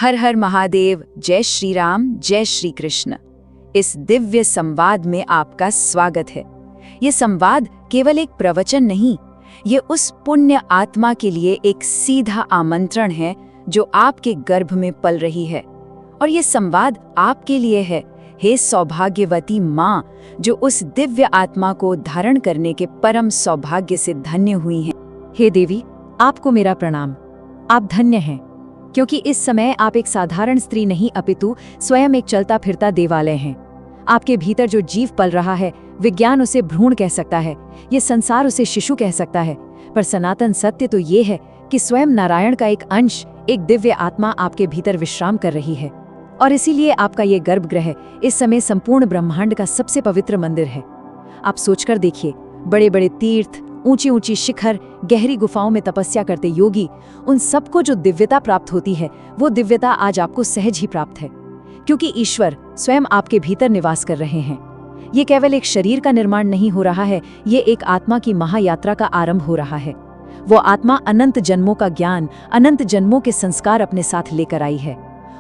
हर हर महादेव, जय श्री राम, जय श्री कृष्ण। इस दिव्य संवाद में आपका स्वागत है। ये संवाद केवल एक प्रवचन नहीं, ये उस पुण्य आत्मा के लिए एक सीधा आमंत्रण है जो आपके गर्भ में पल रही है। और ये संवाद आपके लिए है, हे सौभाग्यवती माँ, जो उस दिव्य आत्मा को धारण करने के परम सौभाग्य से धन्य हुई हैं। हे देवी, आपको मेरा प्रणाम। आप धन्य हैं, क्योंकि इस समय आप एक साधारण स्त्री नहीं अपितु स्वयं एक चलता फिरता देवालय हैं। आपके भीतर जो जीव पल रहा है, विज्ञान उसे भ्रूण कह सकता है, ये संसार उसे शिशु कह सकता है, पर सनातन सत्य तो ये है कि स्वयं नारायण का एक अंश, एक दिव्य आत्मा आपके भीतर विश्राम कर रही है। और इसीलिए आपका ये गर्भगृह इस समय संपूर्ण ब्रह्मांड का सबसे पवित्र मंदिर है। आप सोचकर देखिए, बड़े बड़े तीर्थ, ऊंची ऊंची शिखर, गहरी गुफाओं में तपस्या करते योगी, उन सबको जो दिव्यता प्राप्त होती है, वो दिव्यता आज आपको सहज ही प्राप्त है, क्योंकि ईश्वर स्वयं आपके भीतर निवास कर रहे हैं। ये केवल एक शरीर का निर्माण नहीं हो रहा है, ये एक आत्मा की महायात्रा का आरंभ हो रहा है। वो आत्मा अनंत जन्मों का ज्ञान, अनंत जन्मों के संस्कार अपने साथ लेकर आई है।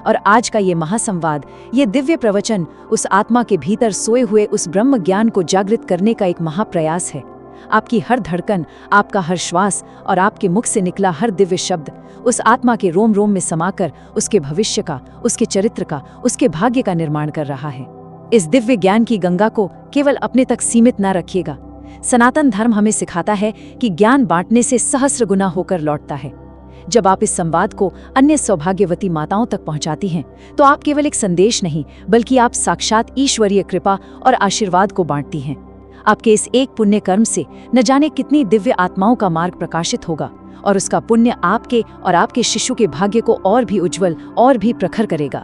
और आज का ये महासंवाद, ये दिव्य प्रवचन उस आत्मा के भीतर सोए हुए उस ब्रह्म ज्ञान को जागृत करने का एक महाप्रयास है। आपकी हर धड़कन, आपका हर श्वास और आपके मुख से निकला हर दिव्य शब्द उस आत्मा के रोम रोम में समाकर उसके भविष्य का, उसके चरित्र का, उसके भाग्य का निर्माण कर रहा है। इस दिव्य ज्ञान की गंगा को केवल अपने तक सीमित न रखिएगा। सनातन धर्म हमें सिखाता है कि ज्ञान बांटने से सहस्र गुना होकर लौटता है। जब आप इस संवाद को अन्य सौभाग्यवती माताओं तक पहुंचाती हैं, तो आप केवल एक संदेश नहीं, बल्कि आप साक्षात ईश्वरीय कृपा और आशीर्वाद को बांटती हैं। आपके इस एक पुण्य कर्म से न जाने कितनी दिव्य आत्माओं का मार्ग प्रकाशित होगा, और उसका पुण्य आपके और आपके शिशु के भाग्य को और भी उज्जवल और भी प्रखर करेगा।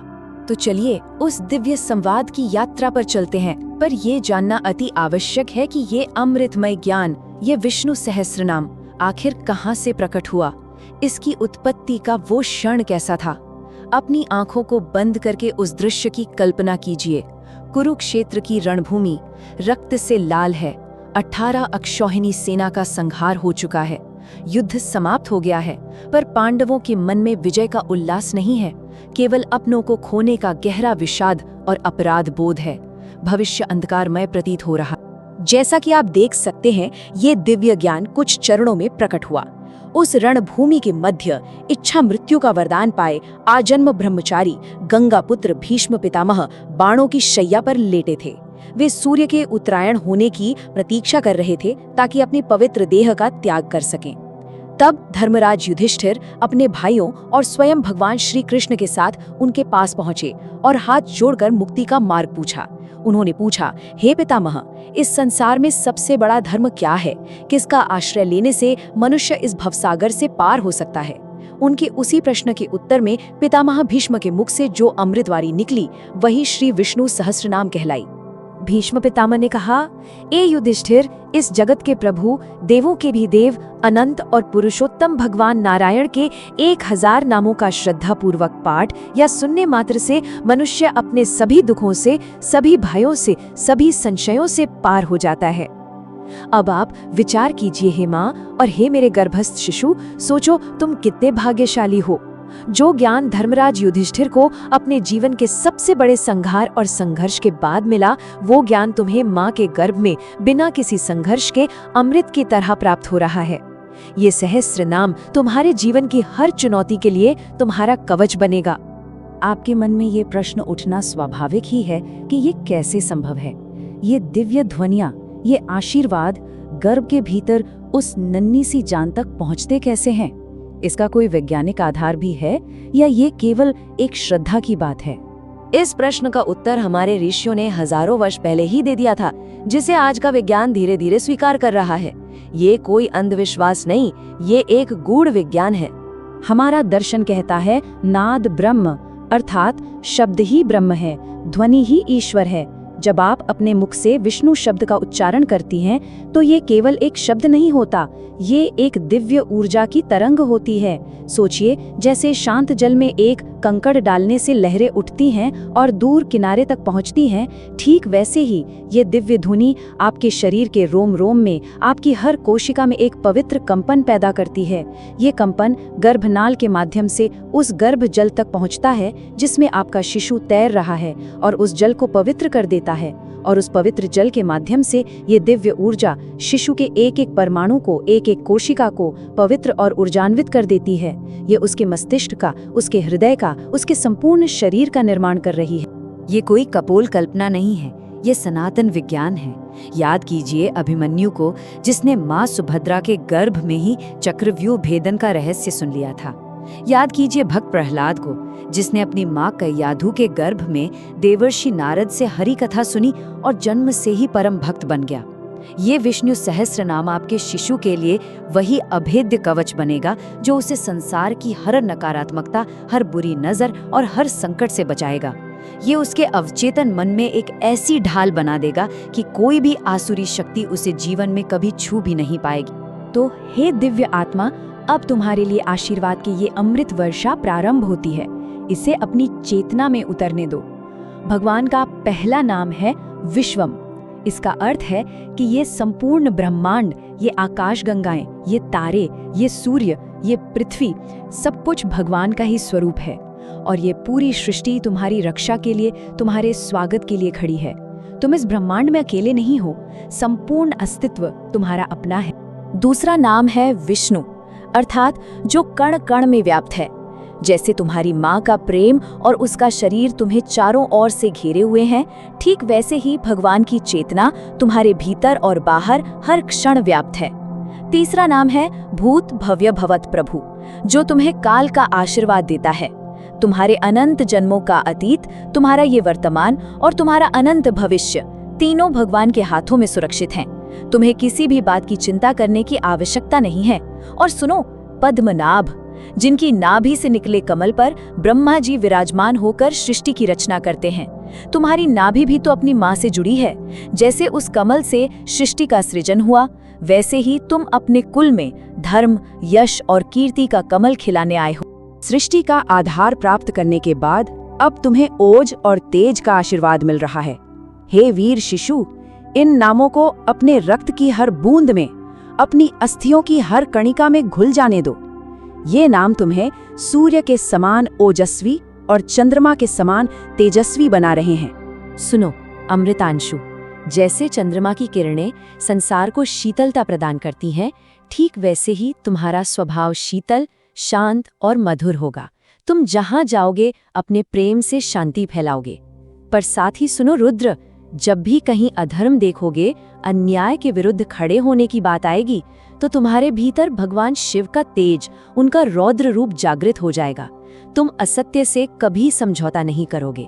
तो चलिए उस दिव्य संवाद की यात्रा पर चलते हैं। पर ये जानना अति आवश्यक है कि ये अमृतमय ज्ञान, ये विष्णु सहस्त्रनाम आखिर कहाँ से प्रकट हुआ, इसकी उत्पत्ति का वो क्षण कैसा था। अपनी आंखों को बंद करके उस दृश्य की कल्पना कीजिए। कुरुक्षेत्र की रणभूमि रक्त से लाल है। 18 अक्षौहिणी सेना का संहार हो चुका है। युद्ध समाप्त हो गया है, पर पांडवों के मन में विजय का उल्लास नहीं है, केवल अपनों को खोने का गहरा विषाद और अपराध बोध है। भविष्य अंधकारमय प्रतीत हो रहा। जैसा कि आप देख सकते हैं, ये दिव्य ज्ञान कुछ चरणों में प्रकट हुआ। उस रणभूमि के मध्य इच्छा मृत्यु का वरदान पाए आजन्म ब्रह्मचारी गंगापुत्र भीष्म पितामह बाणों की शैया पर लेटे थे। वे सूर्य के उत्तरायण होने की प्रतीक्षा कर रहे थे, ताकि अपने पवित्र देह का त्याग कर सकें। तब धर्मराज युधिष्ठिर अपने भाइयों और स्वयं भगवान श्री कृष्ण के साथ उनके पास पहुंचे और हाथ जोड़कर मुक्ति का मार्ग पूछा। उन्होंने पूछा, हे पितामह, इस संसार में सबसे बड़ा धर्म क्या है? किसका आश्रय लेने से मनुष्य इस भवसागर से पार हो सकता है? उनके उसी प्रश्न के उत्तर में पितामह भीष्म के मुख से जो अमृतवाणी निकली, वही श्री विष्णु सहस्त्रनाम कहलाई। भीष्म पितामह ने कहा, ए युधिष्ठिर, इस जगत के प्रभु, देवों के भी देव, अनंत और पुरुषोत्तम भगवान नारायण के 1000 नामों का श्रद्धा पूर्वक पाठ या सुनने मात्र से मनुष्य अपने सभी दुखों से, सभी भयों से, सभी संशयों से पार हो जाता है। अब आप विचार कीजिए हे माँ और हे मेरे गर्भस्थ शिशु, सोचो तुम कितने भाग्यशाली हो। जो ज्ञान धर्मराज युधिष्ठिर को अपने जीवन के सबसे बड़े संघार और संघर्ष के बाद मिला, वो ज्ञान तुम्हें माँ के गर्भ में बिना किसी संघर्ष के अमृत की तरह प्राप्त हो रहा है। ये सहस्त्र नाम तुम्हारे जीवन की हर चुनौती के लिए तुम्हारा कवच बनेगा। आपके मन में ये प्रश्न उठना स्वाभाविक ही है कि ये कैसे संभव है। ये दिव्य ध्वनियाँ, ये आशीर्वाद गर्भ के भीतर उस नन्ही सी जान तक पहुँचते कैसे हैं? इसका कोई वैज्ञानिक आधार भी है या ये केवल एक श्रद्धा की बात है? इस प्रश्न का उत्तर हमारे ऋषियों ने हजारों वर्ष पहले ही दे दिया था, जिसे आज का विज्ञान धीरे धीरे स्वीकार कर रहा है। ये कोई अंधविश्वास नहीं, ये एक गूढ़ विज्ञान है। हमारा दर्शन कहता है, नाद ब्रह्म, अर्थात शब्द ही ब्रह्म है, ध्वनि ही ईश्वर है। जब आप अपने मुख से विष्णु शब्द का उच्चारण करती हैं तो ये केवल एक शब्द नहीं होता, ये एक दिव्य ऊर्जा की तरंग होती है। सोचिए, जैसे शांत जल में एक कंकड़ डालने से लहरें उठती हैं और दूर किनारे तक पहुंचती हैं, ठीक वैसे ही ये दिव्य धुनी आपके शरीर के रोम रोम में, आपकी हर कोशिका में एक पवित्र कंपन पैदा करती है। ये कंपन गर्भनाल के माध्यम से उस गर्भ जल तक पहुंचता है जिसमें आपका शिशु तैर रहा है और उस जल को पवित्र कर देता है। और उस पवित्र जल के माध्यम से ये दिव्य ऊर्जा शिशु के एक एक परमाणु को, एक एक कोशिका को पवित्र और ऊर्जान्वित कर देती है। ये उसके मस्तिष्क का, उसके हृदय का, उसके संपूर्ण शरीर का निर्माण कर रही है। ये कोई कपोल कल्पना नहीं है, ये सनातन विज्ञान है। याद कीजिए अभिमन्यु को, जिसने माँ सुभद्रा के गर्भ में ही चक्रव्यूह भेदन का रहस्य सुन लिया था। याद कीजिए भक्त प्रहलाद को, जिसने अपनी माँ कैयाधु के गर्भ में देवर्षि नारद से हरि कथा सुनी और जन्म से ही परम भक्त बन गया। ये विष्णु सहस्त्र नाम आपके शिशु के लिए वही अभेद्य कवच बनेगा जो उसे संसार की हर नकारात्मकता, हर बुरी नजर और हर संकट से बचाएगा। ये उसके अवचेतन मन में एक ऐसी ढाल बना देगा कि कोई भी आसुरी शक्ति उसे जीवन में कभी छू भी नहीं पाएगी। तो हे दिव्य आत्मा, अब तुम्हारे लिए आशीर्वाद की ये अमृत वर्षा प्रारंभ होती है। इसे अपनी चेतना में उतरने दो। भगवान का पहला नाम है विश्वम। इसका अर्थ है कि ये संपूर्ण ब्रह्मांड, ये आकाशगंगाएं, ये तारे, ये सूर्य, ये पृथ्वी, सब कुछ भगवान का ही स्वरूप है। और ये पूरी सृष्टि तुम्हारी रक्षा के लिए, तुम्हारे स्वागत के लिए खड़ी है। तुम इस ब्रह्मांड में अकेले नहीं हो, संपूर्ण अस्तित्व तुम्हारा अपना है। दूसरा नाम है विष्णु, अर्थात जो कण कण में व्याप्त है। जैसे तुम्हारी माँ का प्रेम और उसका शरीर तुम्हें चारों ओर से घेरे हुए हैं, ठीक वैसे ही भगवान की चेतना तुम्हारे भीतर और बाहर हर क्षण व्याप्त है। तीसरा नाम है भूत भव्य भवत प्रभु, जो तुम्हें काल का आशीर्वाद देता है। तुम्हारे अनंत जन्मों का अतीत, तुम्हारा ये वर्तमान और तुम्हारा अनंत भविष्य, तीनों भगवान के हाथों में सुरक्षित हैं। तुम्हें किसी भी बात की चिंता करने की आवश्यकता नहीं है। और सुनो, पद्मनाभ, जिनकी नाभि से निकले कमल पर ब्रह्मा जी विराजमान होकर सृष्टि की रचना करते हैं। तुम्हारी नाभि भी तो अपनी माँ से जुड़ी है। जैसे उस कमल से सृष्टि का सृजन हुआ, वैसे ही तुम अपने कुल में धर्म, यश और कीर्ति का कमल खिलाने आए हो। सृष्टि का आधार प्राप्त करने के बाद अब तुम्हें ओज और तेज का आशीर्वाद मिल रहा है। हे वीर शिशु, इन नामों को अपने रक्त की हर बूंद में, अपनी अस्थियों की हर कणिका में घुल जाने दो। ये नाम तुम्हें सूर्य के समान ओजस्वी और चंद्रमा के समान तेजस्वी बना रहे हैं। सुनो अमृतांशु, जैसे चंद्रमा की किरणें संसार को शीतलता प्रदान करती हैं, ठीक वैसे ही तुम्हारा स्वभाव शीतल, शांत और मधुर होगा। तुम जहां जाओगे अपने प्रेम से शांति फैलाओगे। पर साथ ही सुनो रुद्र, जब भी कहीं अधर्म देखोगे, अन्याय के विरुद्ध खड़े होने की बात आएगी, तो तुम्हारे भीतर भगवान शिव का तेज, उनका रौद्र रूप जागृत हो जाएगा। तुम असत्य से कभी समझौता नहीं करोगे।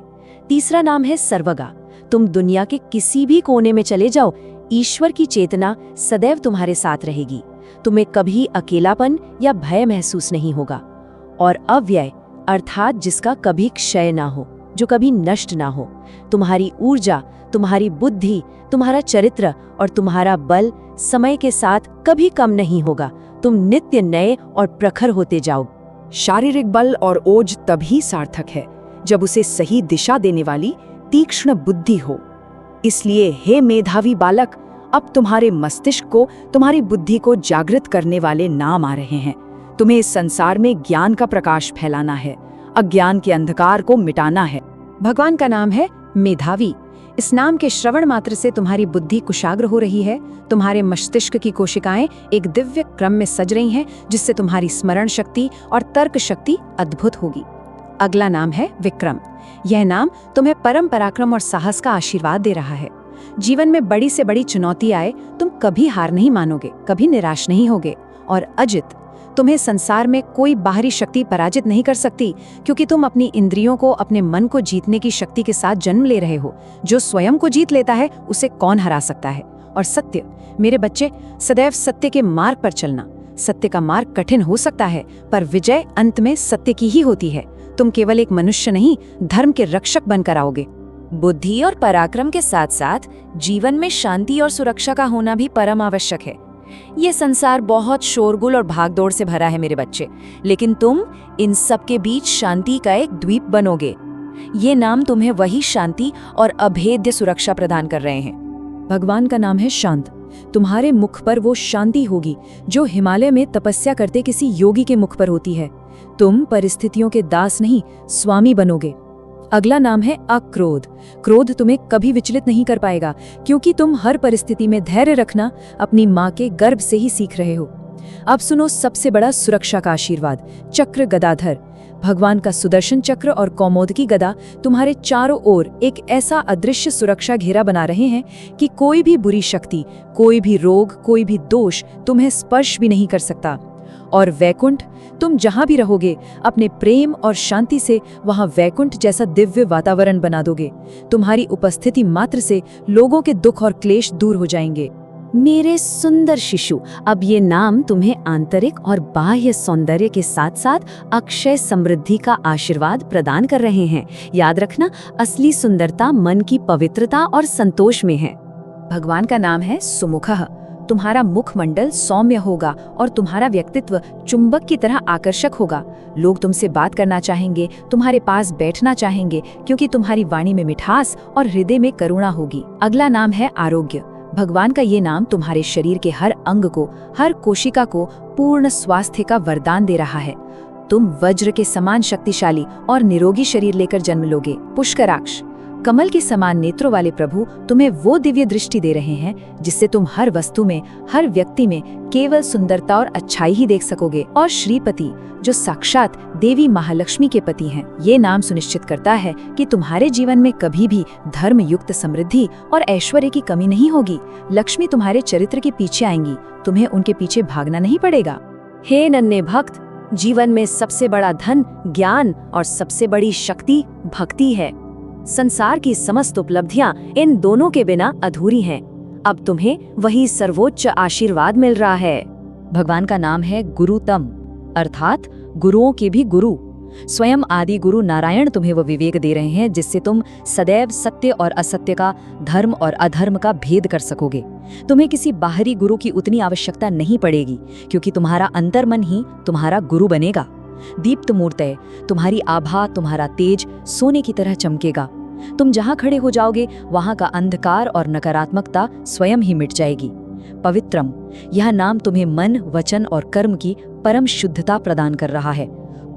तीसरा नाम है सर्वगा। तुम दुनिया के किसी भी कोने में चले जाओ, ईश्वर की चेतना सदैव तुम्हारे साथ रहेगी। तुम्हें कभी अकेलापन या भय महसूस नहीं होगा। और अव्यय, अर्थात जिसका कभी क्षय ना हो, जो कभी नष्ट ना हो। तुम्हारी ऊर्जा, तुम्हारी बुद्धि, तुम्हारा चरित्र और तुम्हारा बल समय के साथ कभी कम नहीं होगा। तुम नित्य नए और प्रखर होते जाओ। शारीरिक बल और ओज तभी सार्थक है जब उसे सही दिशा देने वाली तीक्ष्ण बुद्धि हो। इसलिए हे मेधावी बालक, अब तुम्हारे मस्तिष्क को, तुम्हारी बुद्धि को जागृत करने वाले नाम आ रहे हैं। तुम्हें इस संसार में ज्ञान का प्रकाश फैलाना है, अज्ञान के अंधकार को मिटाना है। भगवान का नाम है मेधावी। इस नाम के श्रवण मात्र से तुम्हारी बुद्धि कुशाग्र हो रही है। तुम्हारे मस्तिष्क की कोशिकाएं एक दिव्य क्रम में सज रही हैं, जिससे तुम्हारी स्मरण शक्ति और तर्क शक्ति अद्भुत होगी। अगला नाम है विक्रम। यह नाम तुम्हें परम पराक्रम और साहस का आशीर्वाद दे रहा है। जीवन में बड़ी से बड़ी चुनौती आए, तुम कभी हार नहीं मानोगे, कभी निराश नहीं होगे। और अजित, तुम्हें संसार में कोई बाहरी शक्ति पराजित नहीं कर सकती, क्योंकि तुम अपनी इंद्रियों को, अपने मन को जीतने की शक्ति के साथ जन्म ले रहे हो। जो स्वयं को जीत लेता है, उसे कौन हरा सकता है। और सत्य, मेरे बच्चे, सदैव सत्य के मार्ग पर चलना। सत्य का मार्ग कठिन हो सकता है, पर विजय अंत में सत्य की ही होती है। तुम केवल एक मनुष्य नहीं, धर्म के रक्षक बनकर आओगे। बुद्धि और पराक्रम के साथ साथ जीवन में शांति और सुरक्षा का होना भी परम आवश्यक है। ये संसार बहुत शोरगुल और भागदौड़ से भरा है मेरे बच्चे, लेकिन तुम इन सब के बीच शांति का एक द्वीप बनोगे। ये नाम तुम्हें वही शांति और अभेद्य सुरक्षा प्रदान कर रहे हैं। भगवान का नाम है शांत। तुम्हारे मुख पर वो शांति होगी जो हिमालय में तपस्या करते किसी योगी के मुख पर होती है। तुम परिस्थितियों के दास नहीं, स्वामी बनोगे। अगला नाम है अक्रोध। क्रोध तुम्हें कभी विचलित नहीं कर पाएगा, क्योंकि तुम हर परिस्थिति में धैर्य रखना अपनी माँ के गर्भ से ही सीख रहे हो। अब सुनो सबसे बड़ा सुरक्षा का आशीर्वाद, चक्र गदाधर। भगवान का सुदर्शन चक्र और कौमोदकी गदा तुम्हारे चारों ओर एक ऐसा अदृश्य सुरक्षा घेरा बना रहे हैं कि कोई भी बुरी शक्ति, कोई भी रोग, कोई भी दोष तुम्हें स्पर्श भी नहीं कर सकता। और वैकुंठ, तुम जहां भी रहोगे अपने प्रेम और शांति से वहां वैकुंठ जैसा दिव्य वातावरण बना दोगे। तुम्हारी उपस्थिति मात्र से लोगों के दुख और क्लेश दूर हो जाएंगे। मेरे सुंदर शिशु, अब ये नाम तुम्हें आंतरिक और बाह्य सौंदर्य के साथ साथ अक्षय समृद्धि का आशीर्वाद प्रदान कर रहे हैं। याद रखना, असली सुंदरता मन की पवित्रता और संतोष में है। भगवान का नाम है सुमुखः। तुम्हारा मुखमंडल सौम्य होगा और तुम्हारा व्यक्तित्व चुंबक की तरह आकर्षक होगा। लोग तुमसे बात करना चाहेंगे, तुम्हारे पास बैठना चाहेंगे, क्योंकि तुम्हारी वाणी में मिठास और हृदय में करुणा होगी। अगला नाम है आरोग्य। भगवान का ये नाम तुम्हारे शरीर के हर अंग को, हर कोशिका को पूर्ण स्वास्थ्य का वरदान दे रहा है। तुम वज्र के समान शक्तिशाली और निरोगी शरीर लेकर जन्म लोगे। पुष्कराक्ष, कमल के समान नेत्रों वाले प्रभु तुम्हें वो दिव्य दृष्टि दे रहे हैं जिससे तुम हर वस्तु में, हर व्यक्ति में केवल सुंदरता और अच्छाई ही देख सकोगे। और श्रीपति, जो साक्षात देवी महालक्ष्मी के पति हैं। ये नाम सुनिश्चित करता है कि तुम्हारे जीवन में कभी भी धर्म युक्त समृद्धि और ऐश्वर्य की कमी नहीं होगी। लक्ष्मी तुम्हारे चरित्र के पीछे आएंगी, तुम्हें उनके पीछे भागना नहीं पड़ेगा। हे नन्हे भक्त, जीवन में सबसे बड़ा धन ज्ञान और सबसे बड़ी शक्ति भक्ति है। संसार की समस्त उपलब्धियां इन दोनों के बिना अधूरी हैं। अब तुम्हें वही सर्वोच्च आशीर्वाद मिल रहा है। भगवान का नाम है गुरुतम, अर्थात गुरुओं के भी गुरु। स्वयं आदि गुरु नारायण तुम्हें वो विवेक दे रहे हैं जिससे तुम सदैव सत्य और असत्य का, धर्म और अधर्म का भेद कर सकोगे। तुम्हें किसी बाहरी गुरु की उतनी आवश्यकता नहीं पड़ेगी, क्योंकि तुम्हारा अंतर्मन ही तुम्हारा गुरु बनेगा। दीप्त मूर्तय, तुम्हारी आभा, तुम्हारा तेज सोने की तरह चमकेगा। तुम जहां खड़े हो जाओगे वहां का अंधकार और नकारात्मकता स्वयं ही मिट जाएगी। पवित्रम, यह नाम तुम्हें मन, वचन और कर्म की परम शुद्धता प्रदान कर रहा है।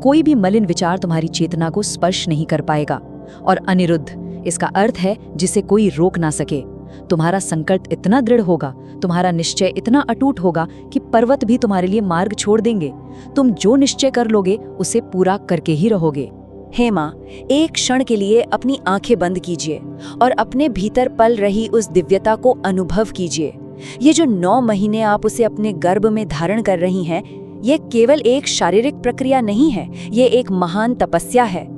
कोई भी मलिन विचार तुम्हारी चेतना को स्पर्श नहीं कर पाएगा। और अनिरुद्ध, इसका अर्थ है जिसे कोई रोक ना सके। तुम्हारा संकल्प इतना दृढ़ होगा, तुम्हारा निश्चय इतना अटूट होगा कि पर्वत भी तुम्हारे लिए मार्ग छोड़ देंगे। तुम जो निश्चय कर लोगे उसे पूरा करके ही रहोगे। हे माँ, एक क्षण के लिए अपनी आंखें बंद कीजिए और अपने भीतर पल रही उस दिव्यता को अनुभव कीजिए। ये जो 9 महीने आप उसे अपने गर्भ में धारण कर रही हैं, ये केवल एक शारीरिक प्रक्रिया नहीं है, ये एक महान तपस्या है।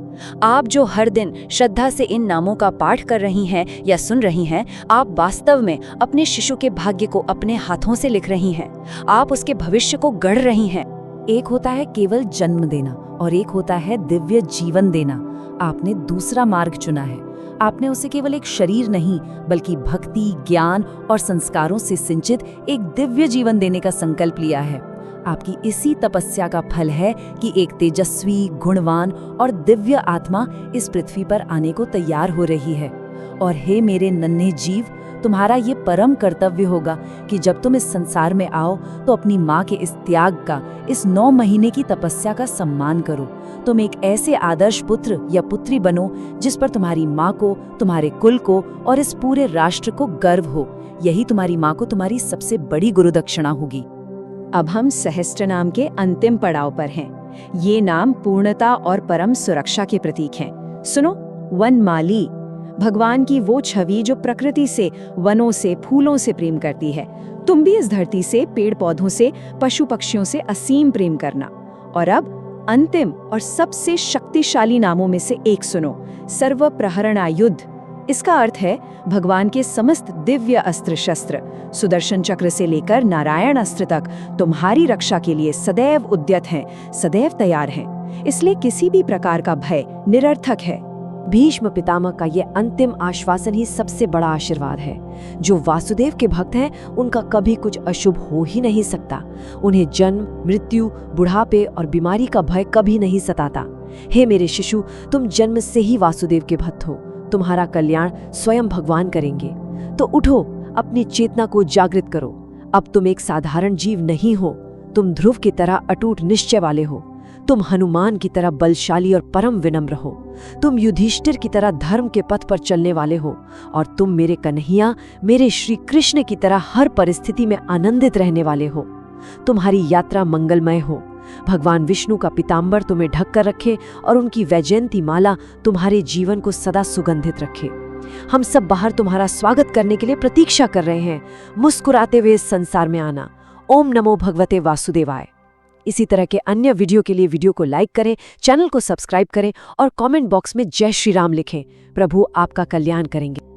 आप जो हर दिन श्रद्धा से इन नामों का पाठ कर रही हैं या सुन रही हैं, आप वास्तव में अपने शिशु के भाग्य को अपने हाथों से लिख रही हैं। आप उसके भविष्य को गढ़ रही हैं। एक होता है केवल जन्म देना और एक होता है दिव्य जीवन देना। आपने दूसरा मार्ग चुना है। आपने उसे केवल एक शरीर नहीं, बल्कि भक्ति, ज्ञान और संस्कारों से सिंचित एक दिव्य जीवन देने का संकल्प लिया है। आपकी इसी तपस्या का फल है कि एक तेजस्वी, गुणवान और दिव्य आत्मा इस पृथ्वी पर आने को तैयार हो रही है। और हे मेरे नन्हे जीव, तुम्हारा ये परम कर्तव्य होगा कि जब तुम इस संसार में आओ तो अपनी माँ के इस त्याग का, इस 9 महीने की तपस्या का सम्मान करो। तुम एक ऐसे आदर्श पुत्र या पुत्री बनो जिस पर तुम्हारी माँ को, तुम्हारे कुल को और इस पूरे राष्ट्र को गर्व हो। यही तुम्हारी माँ को तुम्हारी सबसे बड़ी गुरुदक्षिणा होगी। अब हम सहस्त्र नाम के अंतिम पड़ाव पर हैं। ये नाम पूर्णता और परम सुरक्षा के प्रतीक हैं। सुनो, वनमाली, भगवान की वो छवि जो प्रकृति से, वनों से, फूलों से प्रेम करती है। तुम भी इस धरती से, पेड़ पौधों से, पशु पक्षियों से असीम प्रेम करना। और अब अंतिम और सबसे शक्तिशाली नामों में से एक सुनो, सर्व प्रहरणायुध। इसका अर्थ है भगवान के समस्त दिव्य अस्त्र शस्त्र, सुदर्शन चक्र से लेकर नारायण अस्त्र तक तुम्हारी रक्षा के लिए सदैव उद्यत हैं, सदैव तैयार हैं। इसलिए किसी भी प्रकार का भय निरर्थक है। भीष्म पितामह का ये अंतिम आश्वासन ही सबसे बड़ा आशीर्वाद है। जो वासुदेव के भक्त हैं उनका कभी कुछ अशुभ हो ही नहीं सकता। उन्हें जन्म, मृत्यु, बुढ़ापे और बीमारी का भय कभी नहीं सताता। हे मेरे शिशु, तुम जन्म से ही वासुदेव के भक्त हो। तुम्हारा कल्याण स्वयं भगवान करेंगे। तो उठो, अपनी चेतना को जागृत करो। अब तुम एक साधारण जीव नहीं हो, तुम ध्रुव की तरह अटूट निश्चय वाले हो। तुम हनुमान की तरह बलशाली और परम विनम्र हो। तुम युधिष्ठिर की तरह धर्म के पथ पर चलने वाले हो। और तुम मेरे कन्हैया, मेरे श्री कृष्ण की तरह हर परिस्थिति में आनंदित रहने वाले हो। तुम्हारी यात्रा मंगलमय हो। भगवान विष्णु का पीताम्बर तुम्हें ढक कर रखे और उनकी वैजयंती माला तुम्हारे जीवन को सदा सुगंधित रखे। हम सब बाहर तुम्हारा स्वागत करने के लिए प्रतीक्षा कर रहे हैं। मुस्कुराते हुए इस संसार में आना। ओम नमो भगवते वासुदेवाय। इसी तरह के अन्य वीडियो के लिए वीडियो को लाइक करें, चैनल को सब्सक्राइब करें और कमेंट बॉक्स में जय श्री राम लिखें। प्रभु आपका कल्याण करेंगे।